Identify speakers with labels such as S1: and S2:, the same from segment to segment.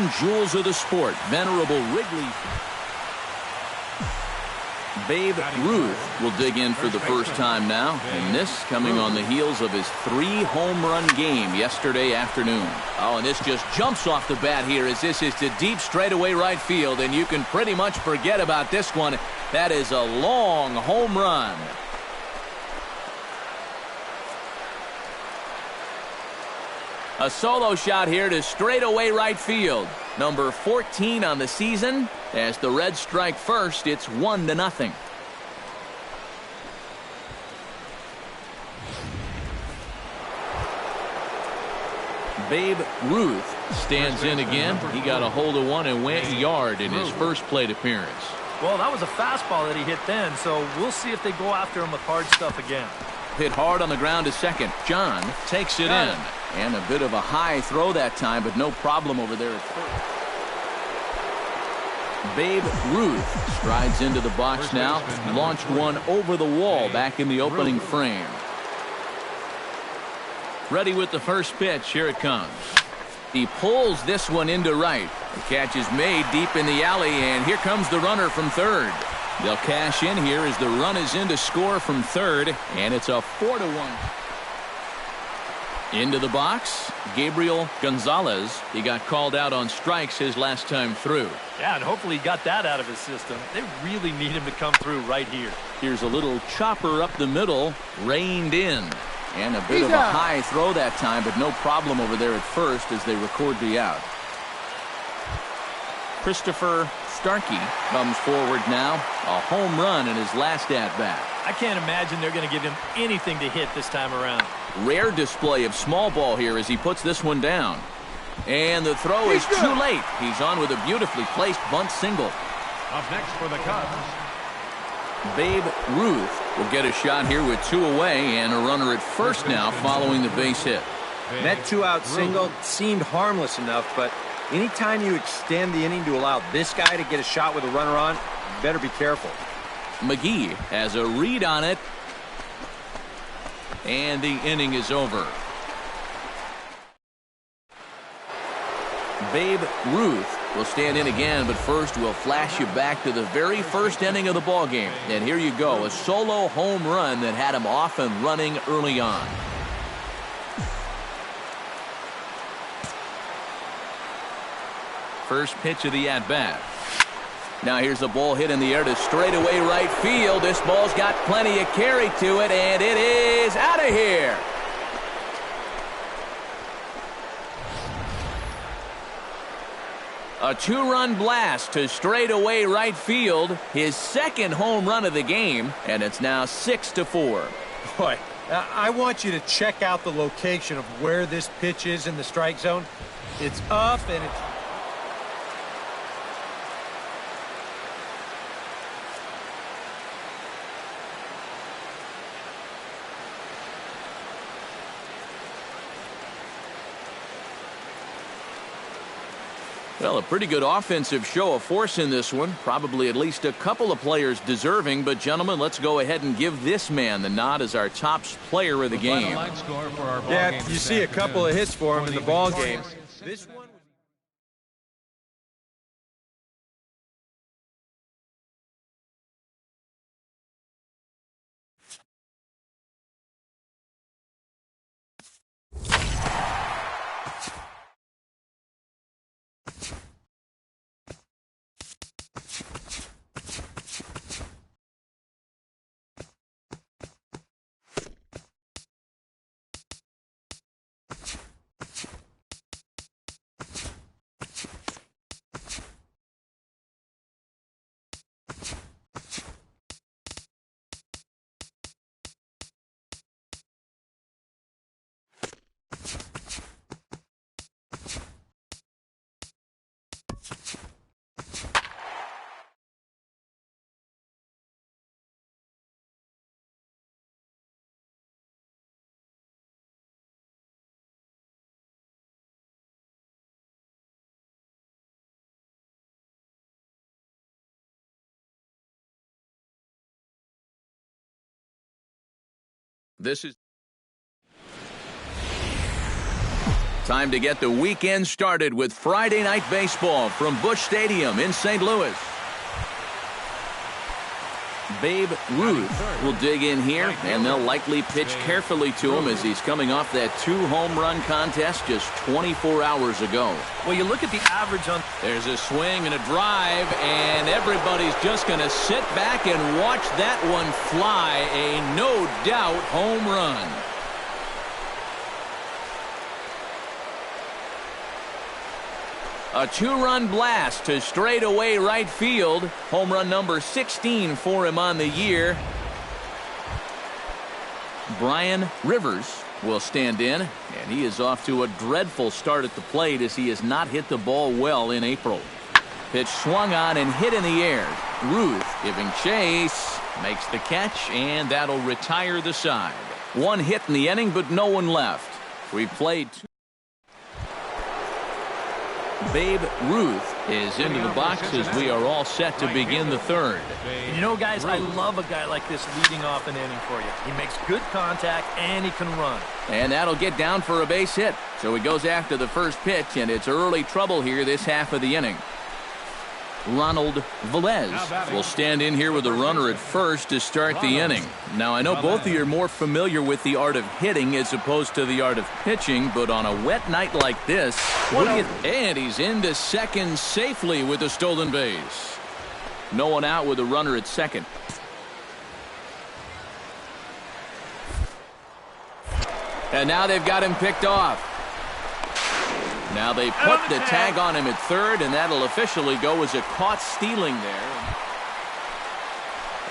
S1: crown jewels of the sport, venerable Wrigley. Babe Ruth will dig in for the first time now, and this coming on the heels of his 3-home run game yesterday afternoon. Oh, and this just jumps off the bat here as this is to deep straightaway right field, and you can pretty much forget about this one. That is a long home run. A solo shot here to straightaway right field. Number 14 on the season. As the Reds strike first, it's 1-0. Babe Ruth stands in again. He got a hold of one and went yard in his first plate appearance.
S2: Well, that was a fastball that he hit then, so we'll see if they go after him with hard stuff again.
S1: Hit hard on the ground to second. John takes it in. And a bit of a high throw that time, but no problem over there at first. Babe Ruth strides into the box now. Launched one over the wall back in the opening frame. Ready with the first pitch. Here it comes. He pulls this one into right. The catch is made deep in the alley, and here comes the runner from third. They'll cash in here as the run is in to score from third, and it's a 4-1. Into the box, Gabriel Gonzalez. He got called out on strikes his last time through.
S2: Yeah, and hopefully he got that out of his system. They really need him to come through right here.
S1: Here's a little chopper up the middle, reined in. And a bit of a high throw that time, but no problem over there at first as they record the out. Christopher Starkey comes forward now. A home run in his last at-bat.
S2: I can't imagine they're going to give him anything to hit this time around.
S1: Rare display of small ball here as he puts this one down. And the throw is too late. He's on with a beautifully placed bunt single.
S3: Up next for the Cubs,
S1: Babe Ruth will get a shot here with 2 away and a runner at first now following the base hit.
S4: That 2-out single seemed harmless enough, but anytime you extend the inning to allow this guy to get a shot with a runner on, you better be careful.
S1: McGee has a read on it, and the inning is over. Babe Ruth will stand in again, but first we'll flash you back to the very first inning of the ball game. And here you go, a solo home run that had him off and running early on. First pitch of the at-bat. Now here's a ball hit in the air to straightaway right field. This ball's got plenty of carry to it, and it is out of here. A 2-run blast to straightaway right field. His second home run of the game, and it's now 6-4.
S4: Boy, I want you to check out the location of where this pitch is in the strike zone. It's up and it's...
S1: Well, a pretty good offensive show of force in this one. Probably at least a couple of players deserving. But, gentlemen, let's go ahead and give this man the nod as our top player of the game.
S4: Yeah, you see a couple of hits for him in the ball game. This one...
S1: This is Time to get the weekend started with Friday Night Baseball from Busch Stadium in St. Louis. Babe Ruth will dig in here, and they'll likely pitch carefully to him as he's coming off that 2-home run contest just 24 hours ago.
S2: Well, you look at the average on...
S1: There's a swing and a drive, and everybody's just going to sit back and watch that one fly. A no-doubt home run. A 2-run blast to straightaway right field. Home run number 16 for him on the year. Brian Rivers will stand in, and he is off to a dreadful start at the plate as he has not hit the ball well in April. Pitch swung on and hit in the air. Ruth giving chase, makes the catch, and that'll retire the side. One hit in the inning, but no one left. We played two. Babe Ruth is into the box as we are all set to begin the third.
S2: You know, guys, I love a guy like this leading off an inning for you. He makes good contact, and he can run. And
S1: that'll get down for a base hit. So he goes after the first pitch, and it's early trouble here this half of the inning. Ronald Velez will stand in here with a runner at first to start the inning. Now, I know both of you are more familiar with the art of hitting as opposed to the art of pitching, but on a wet night like this, and he's into second safely with a stolen base. No one out with a runner at second. And now they've got him picked off. Now they put the tag on him at third, and that'll officially go as a caught stealing there.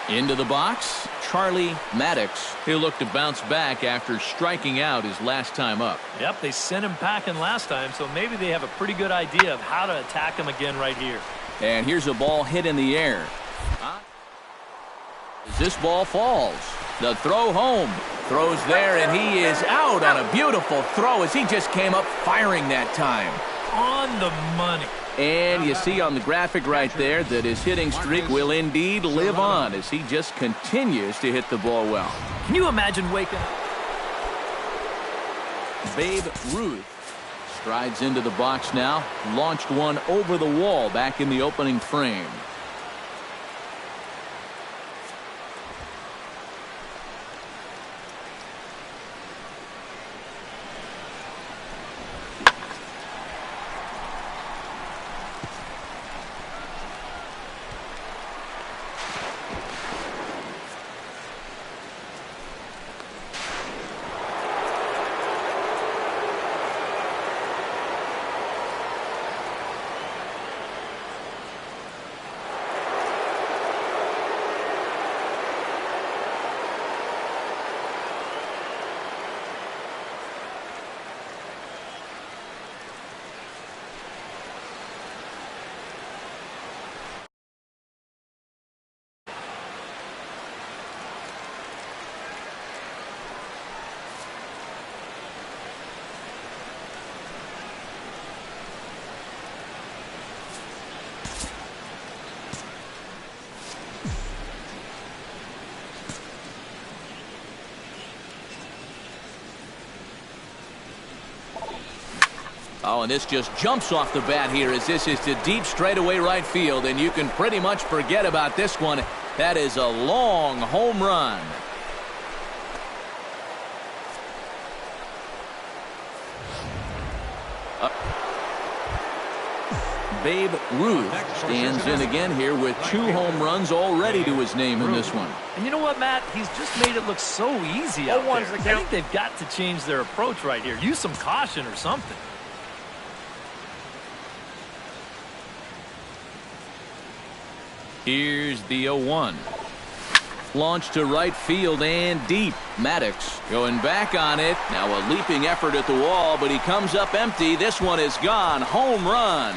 S1: Into the box, Charlie Maddox. He'll look to bounce back after striking out his last time up.
S2: Yep, they sent him packing last time, so maybe they have a pretty good idea of how to attack him again right here.
S1: And here's a ball hit in the air. As this ball falls, the throw home. Throws there, and he is out on a beautiful throw as he just came up firing that time.
S2: On the money.
S1: And you see on the graphic right there that his hitting streak will indeed live on as he just continues to hit the ball well.
S2: Can you imagine waking up?
S1: Babe Ruth strides into the box now. Launched one over the wall back in the opening frame. Oh, and this just jumps off the bat here as this is to deep straightaway right field, and you can pretty much forget about this one. That is a long home run. Babe Ruth stands in again here with 2 home runs already to his name in this one.
S2: And you know what, Matt? He's just made it look so easy out there. I think they've got to change their approach right here. Use some caution or something.
S1: Here's the 0-1. Launched to right field and deep. Maddox going back on it. Now a leaping effort at the wall, but he comes up empty. This one is gone. Home run.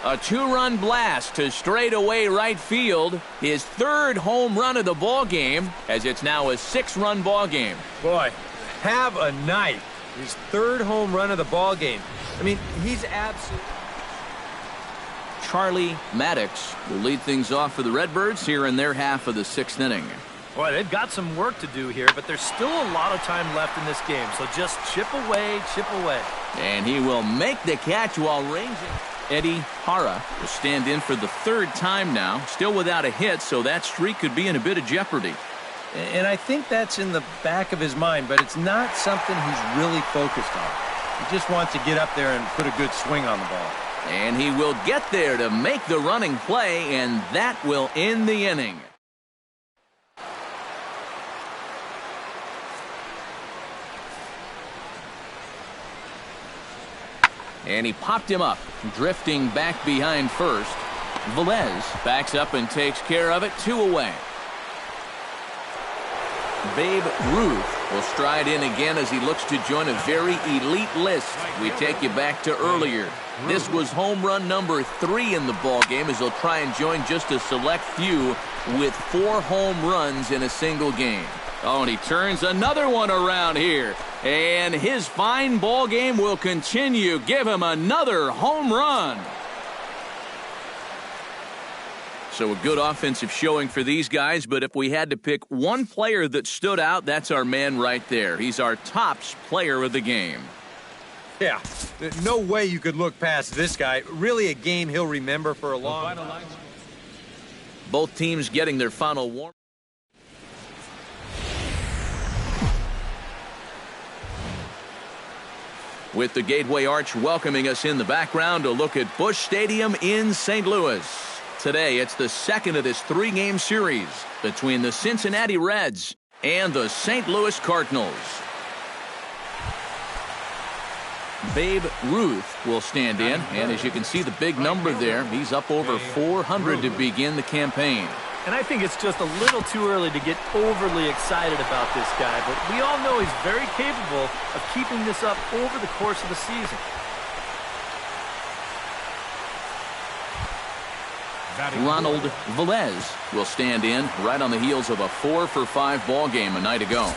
S1: A 2-run blast to straightaway right field. His 3rd home run of the ball game, as it's now a 6-run ball game.
S4: Boy, have a night. His 3rd home run of the ball game. I mean, he's absolutely...
S1: Charlie Maddox will lead things off for the Redbirds here in their half of the 6th inning.
S2: Boy, they've got some work to do here, but there's still a lot of time left in this game. So just chip away, chip away.
S1: And he will make the catch while ranging. Eddie Hara will stand in for the third time now, still without a hit, so that streak could be in a bit of jeopardy.
S4: And I think that's in the back of his mind, but it's not something he's really focused on. He just wants to get up there and put a good swing on the ball.
S1: And he will get there to make the running play, and that will end the inning. And he popped him up, drifting back behind first. Velez backs up and takes care of it, 2 away. Babe Ruth will stride in again as he looks to join a very elite list. We take you back to earlier. This was home run number 3 in the ballgame as he'll try and join just a select few with 4 home runs in a single game. Oh, and he turns another one around here. And his fine ball game will continue. Give him another home run. So a good offensive showing for these guys, but if we had to pick one player that stood out, that's our man right there. He's our tops player of the game.
S4: Yeah, no way you could look past this guy. Really a game he'll remember for a long time.
S1: Both teams getting their final warm. With the Gateway Arch welcoming us in the background, a look at Busch Stadium in St. Louis. Today, it's the second of this 3-game series between the Cincinnati Reds and the St. Louis Cardinals. Babe Ruth will stand in, and as you can see the big number there, he's up over 400 to begin the campaign.
S2: And I think it's just a little too early to get overly excited about this guy, but we all know he's very capable of keeping this up over the course of the season.
S1: Ronald Velez will stand in right on the heels of a 4-for-5 ball game a night ago.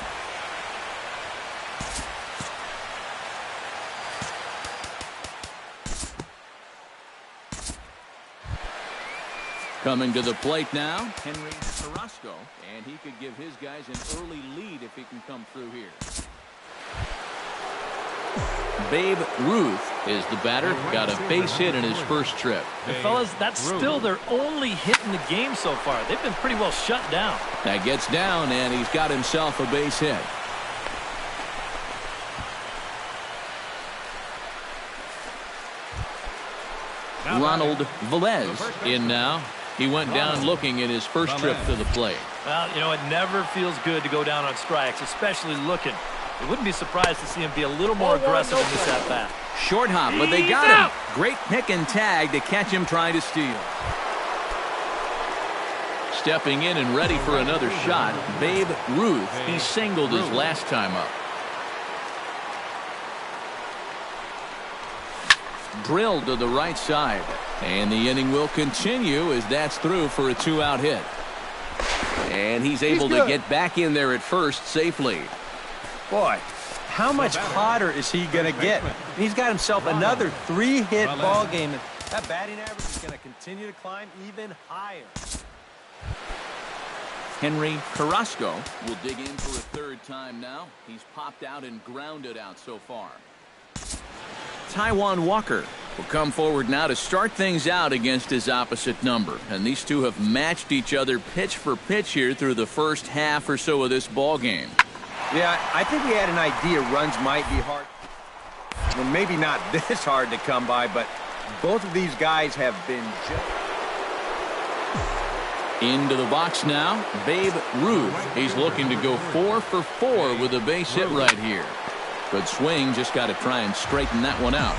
S1: Coming to the plate now, Henry Carrasco, and he could give his guys an early lead if he can come through here. Babe Ruth is the batter. Got a base hit in his first trip.
S2: And fellas, that's still their only hit in the game so far. They've been pretty well shut down.
S1: That gets down, and he's got himself a base hit. Ronald Velez in now. He went down looking at his first trip to the plate.
S2: Well, you know, it never feels good to go down on strikes, especially looking. I wouldn't be surprised to see him be a little more aggressive in this at-bat.
S1: Short hop, but they got him. Great pick and tag to catch him trying to steal. Stepping in and ready for another shot, Babe Ruth. He singled his last time up. Drilled to the right side. And the inning will continue as that's through for a 2-out hit. And he's able to get back in there at first safely.
S4: Boy, how much hotter is he going to get? He's got himself another 3-hit ball game. That batting average is going to continue to climb even higher.
S1: Henry Carrasco will dig in for a third time now. He's popped out and grounded out so far. Taijuan Walker will come forward now to start things out against his opposite number. And these two have matched each other pitch for pitch here through the first half or so of this ball game.
S4: Yeah, I think we had an idea runs might be hard. Well, maybe not this hard to come by, but both of these guys have been
S1: into the box now, Babe Ruth. He's looking to go 4 for 4 with a base hit right here. Good swing, just got to try and straighten that one out.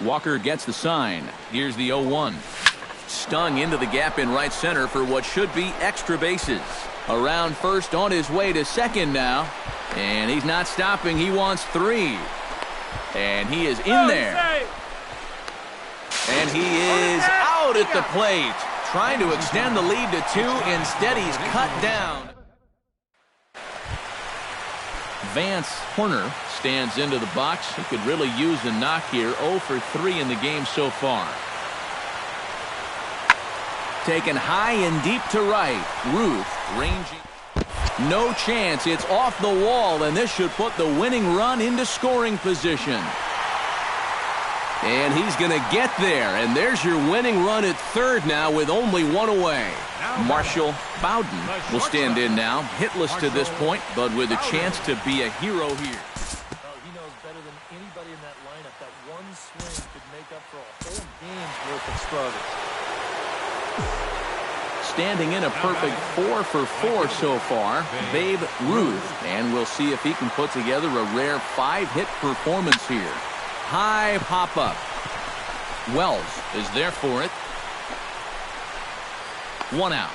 S1: Walker gets the sign. Here's the 0-1. Stung into the gap in right center for what should be extra bases. Around first, on his way to second now. And he's not stopping. He wants 3. And he is in there. And he is out at the plate. Trying to extend the lead to 2. Instead, he's cut down. Vance Horner stands into the box. He could really use a knock here. 0 for 3 in the game so far. Taken high and deep to right. Ruth ranging. No chance. It's off the wall, and this should put the winning run into scoring position. And he's going to get there, and there's your winning run at third now with only one away. Marshall Bowden will stand in now, hitless to this point, but with a chance to be a hero here.
S2: Well, he knows better than anybody in that lineup that one swing could make up for a whole game's worth of struggles.
S1: Standing in a perfect 4 for 4 so far, Babe Ruth, and we'll see if he can put together a rare 5-hit performance here. High pop-up. Wells is there for it. 1 out.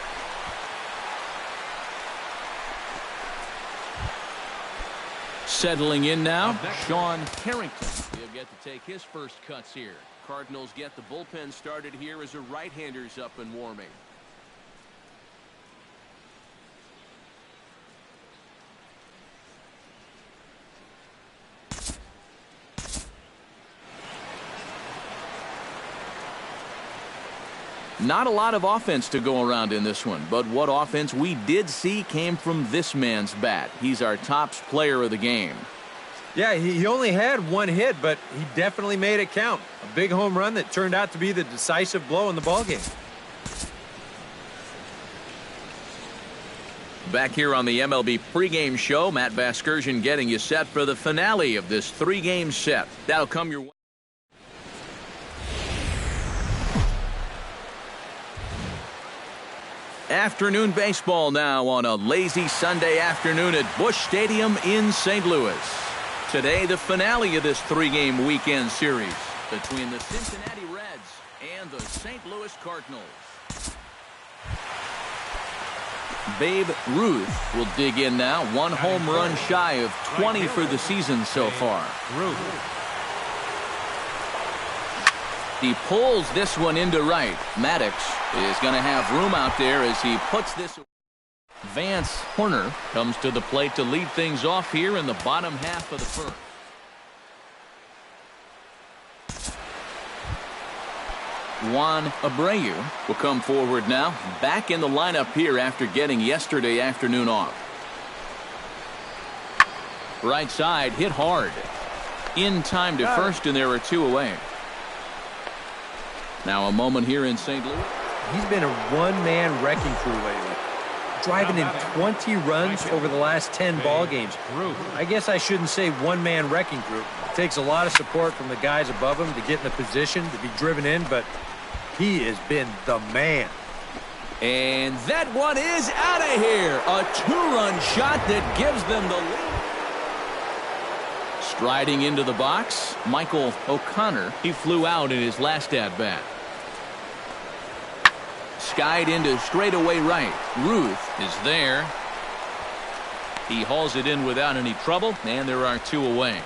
S1: Settling in now, Sean Carrington. He'll get to take his first cuts here. Cardinals get the bullpen started here as a right-hander's up and warming. Not a lot of offense to go around in this one, but what offense we did see came from this man's bat. He's our top player of the game.
S4: Yeah, he only had 1 hit, but he definitely made it count. A big home run that turned out to be the decisive blow in the ballgame.
S1: Back here on the MLB pregame show, Matt Vasgersian getting you set for the finale of this 3-game set. That'll come your way. Afternoon baseball now on a lazy Sunday afternoon at Busch Stadium in St. Louis. Today, the finale of this 3-game weekend series between the Cincinnati Reds and the St. Louis Cardinals. Babe Ruth will dig in now. 1 home run shy of 20 for the season so far. He pulls this one into right. Maddox is going to have room out there as he puts this. Vance Horner comes to the plate to lead things off here in the bottom half of the first. Juan Abreu will come forward now, back in the lineup here after getting yesterday afternoon off. Right side hit hard. In time to first, and there are 2 away. Now a moment here in St. Louis.
S4: He's been a one-man wrecking crew lately, driving in 20 runs over the last 10 ball games. I guess I shouldn't say one-man wrecking crew. It takes a lot of support from the guys above him to get in the position to be driven in, but he has been the man.
S1: And that one is out of here. A 2-run shot that gives them the lead. Striding into the box, Michael O'Connor. He flew out in his last at-bat. Skied into straightaway right. Ruth is there. He hauls it in without any trouble, and there are 2 away.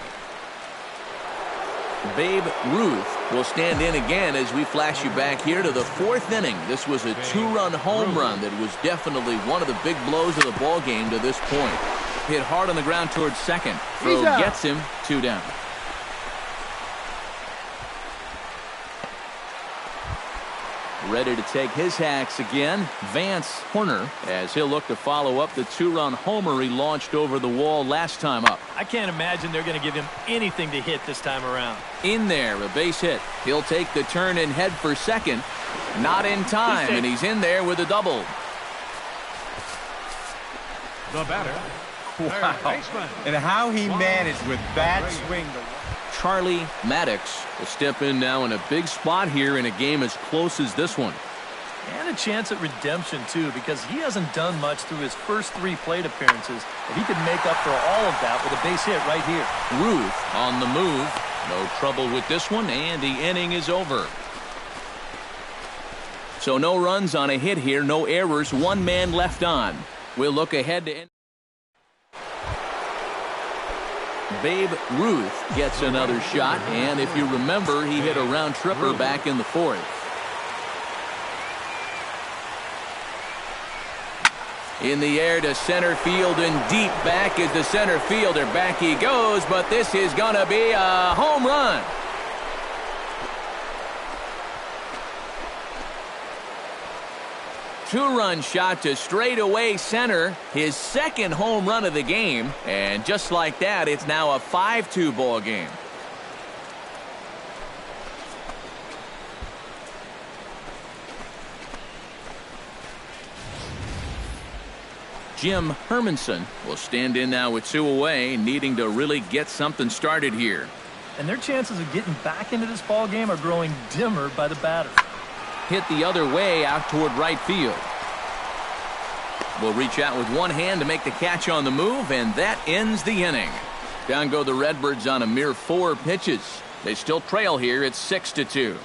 S1: Babe Ruth will stand in again as we flash you back here to the 4th inning. This was a 2-run home run that was definitely one of the big blows of the ball game to this point. Hit hard on the ground towards second. Throw gets him 2 down. Ready to take his hacks again, Vance Horner, as he'll look to follow up the 2-run homer he launched over the wall last time up.
S2: I can't imagine they're going to give him anything to hit this time around.
S1: In there, a base hit. He'll take the turn and head for second. Not in time, and he's in there with a double.
S3: The batter.
S4: Wow. And how he managed with that swing.
S1: Charlie Maddox will step in now in a big spot here in a game as close as this one.
S2: And a chance at redemption, too, because he hasn't done much through his first 3 plate appearances. But he could make up for all of that with a base hit right here.
S1: Ruth on the move. No trouble with this one, and the inning is over. So no runs on a hit here, no errors, 1 man left on. We'll look ahead to... Babe Ruth gets another shot, and if you remember, he hit a round tripper back in the 4th. In the air to center field and deep back is the center fielder. Back he goes, but this is going to be a home run. Two-run shot to straightaway center, his second home run of the game. And just like that, it's now a 5-2 ball game. Jim Hermanson will stand in now with 2 away, needing to really get something started here.
S2: And their chances of getting back into this ball game are growing dimmer by the batter.
S1: Hit the other way out toward right field. Will reach out with one hand to make the catch on the move, and that ends the inning. Down go the Redbirds on a mere 4 pitches. They still trail here at 6-2.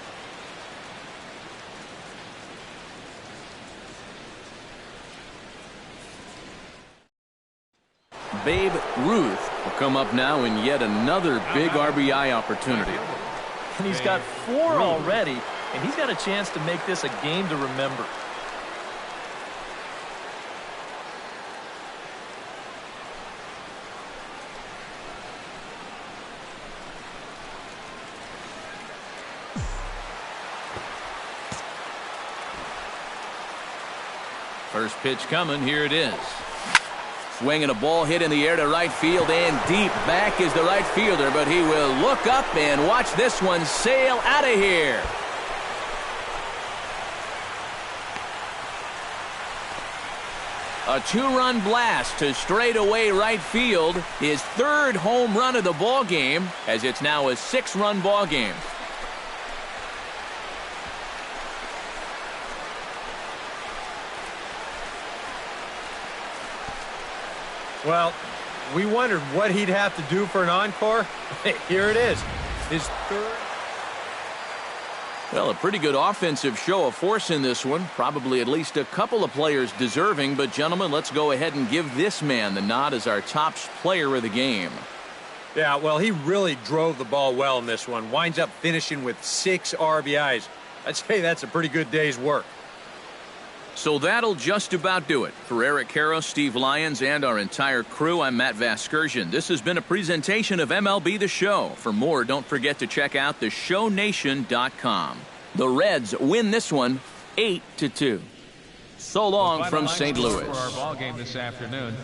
S1: Babe Ruth will come up now in yet another big RBI opportunity.
S2: And he's got 4 already, and he's got a chance to make this a game to remember.
S1: First pitch coming. Here it is. Swinging a ball hit in the air to right field and deep. Back is the right fielder, but he will look up and watch this one sail out of here. A 2-run blast to straightaway right field. His 3rd home run of the ball game, as it's now a 6-run ball game.
S4: Well, we wondered what he'd have to do for an encore. Here it is. His 3rd.
S1: Well, a pretty good offensive show of force in this one. Probably at least a couple of players deserving. But, gentlemen, let's go ahead and give this man the nod as our top player of the game.
S4: Yeah, well, he really drove the ball well in this one. Winds up finishing with 6 RBIs. I'd say that's a pretty good day's work.
S1: So that'll just about do it. For Eric Karros, Steve Lyons, and our entire crew, I'm Matt Vasgersian. This has been a presentation of MLB The Show. For more, don't forget to check out theshownation.com. The Reds win this one 8-2. So long from St. Louis.
S3: For our ball game this afternoon.